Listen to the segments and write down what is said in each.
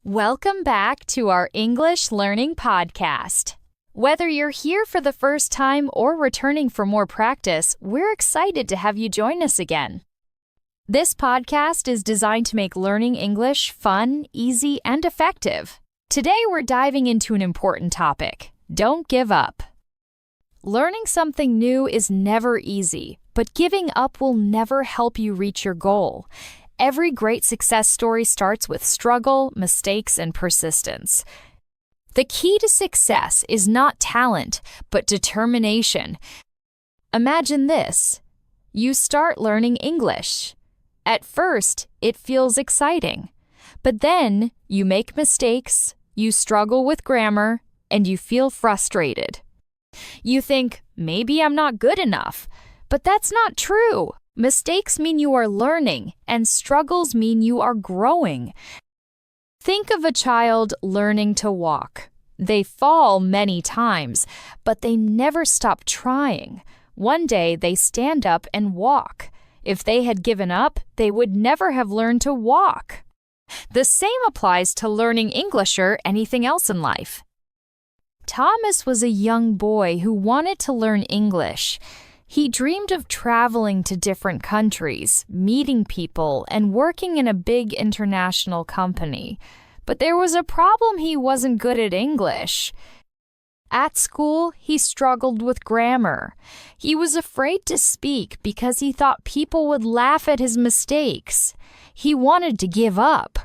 Welcome back to our English Learning Podcast. Whether you're here for the first time or returning for more practice, we're excited to have you join us again. This podcast is designed to make learning English fun, easy, and effective. Today we're diving into an important topic. Don't give up. Learning something new is never easy, but giving up will never help you reach your goal. Every great success story starts with struggle, mistakes, and persistence. The key to success is not talent, but determination. Imagine this. You start learning English. At first, it feels exciting. But then, you make mistakes, you struggle with grammar, and you feel frustrated. You think, maybe I'm not good enough. But that's not true. Mistakes mean you are learning, and struggles mean you are growing. Think of a child learning to walk. They fall many times, but they never stop trying. One day they stand up and walk. If they had given up, they would never have learned to walk. The same applies to learning English or anything else in life. Thomas was a young boy who wanted to learn English. He dreamed of traveling to different countries, meeting people, and working in a big international company. But there was a problem: he wasn't good at English. At school, he struggled with grammar. He was afraid to speak because he thought people would laugh at his mistakes. He wanted to give up.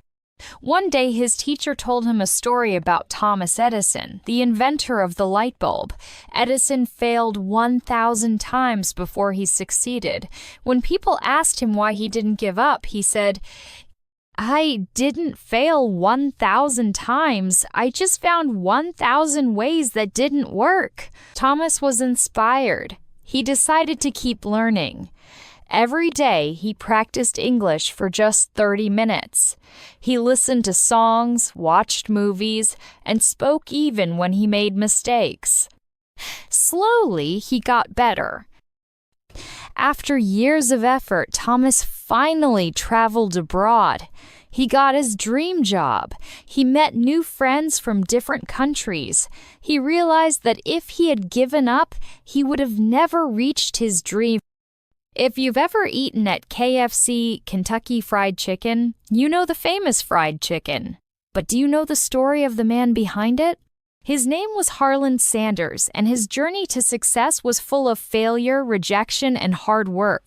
One day, his teacher told him a story about Thomas Edison, the inventor of the light bulb. Edison failed 1,000 times before he succeeded. When people asked him why he didn't give up, he said, "I didn't fail 1,000 times. I just found 1,000 ways that didn't work." Thomas was inspired. He decided to keep learning. Every day, he practiced English for just 30 minutes. He listened to songs, watched movies, and spoke even when he made mistakes. Slowly, he got better. After years of effort, Thomas finally traveled abroad. He got his dream job. He met new friends from different countries. He realized that if he had given up, he would have never reached his dream. If you've ever eaten at KFC, Kentucky Fried Chicken, you know the famous fried chicken. But do you know the story of the man behind it? His name was Harlan Sanders, and his journey to success was full of failure, rejection, and hard work.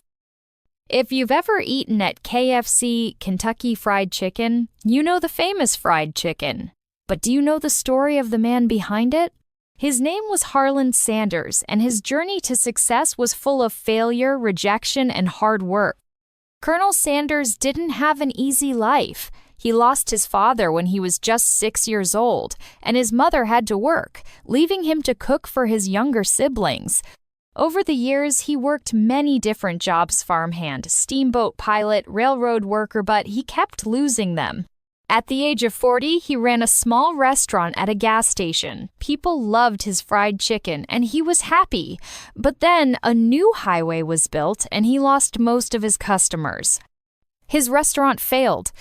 If you've ever eaten at KFC, Kentucky Fried Chicken, you know the famous fried chicken. But do you know the story of the man behind it? His name was Harlan Sanders, and his journey to success was full of failure, rejection, and hard work. Colonel Sanders didn't have an easy life. He lost his father when he was just 6 years old, and his mother had to work, leaving him to cook for his younger siblings. Over the years, he worked many different jobs: farmhand, steamboat pilot, railroad worker, but he kept losing them. At the age of 40, he ran a small restaurant at a gas station. People loved his fried chicken, and he was happy. But then a new highway was built, and he lost most of his customers. His restaurant failed.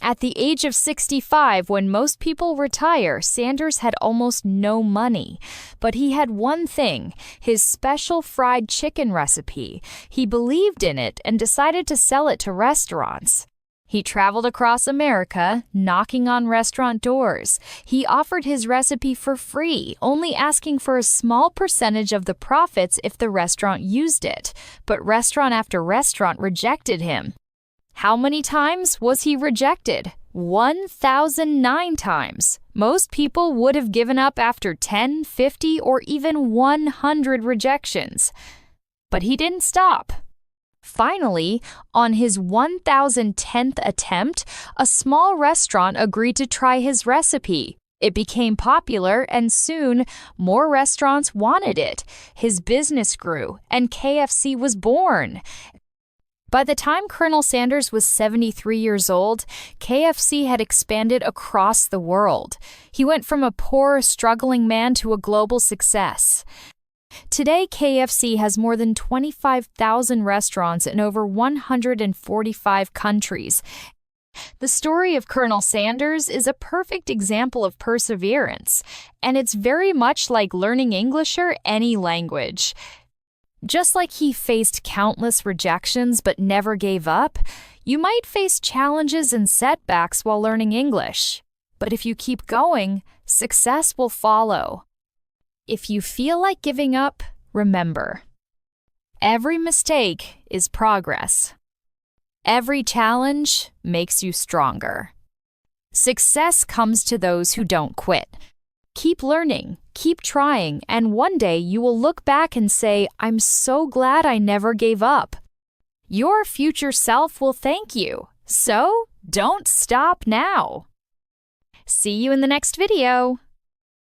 At the age of 65, when most people retire, Sanders had almost no money. But he had one thing: his special fried chicken recipe. He believed in it and decided to sell it to restaurants. He traveled across America, knocking on restaurant doors. He offered his recipe for free, only asking for a small percentage of the profits if the restaurant used it. But restaurant after restaurant rejected him. How many times was he rejected? 1,009 times. Most people would have given up after 10, 50, or even 100 rejections. But he didn't stop. Finally, on his 1,010th attempt, a small restaurant agreed to try his recipe. It became popular, and soon more restaurants wanted it. His business grew, and KFC was born. By the time Colonel Sanders was 73 years old, KFC had expanded across the world. He went from a poor, struggling man to a global success. Today, KFC has more than 25,000 restaurants in over 145 countries. The story of Colonel Sanders is a perfect example of perseverance, and it's very much like learning English or any language. Just like he faced countless rejections but never gave up, you might face challenges and setbacks while learning English. But if you keep going, success will follow. If you feel like giving up, remember, every mistake is progress. Every challenge makes you stronger. Success comes to those who don't quit. Keep learning, keep trying, and one day you will look back and say, "I'm so glad I never gave up." Your future self will thank you, so don't stop now. See you in the next video.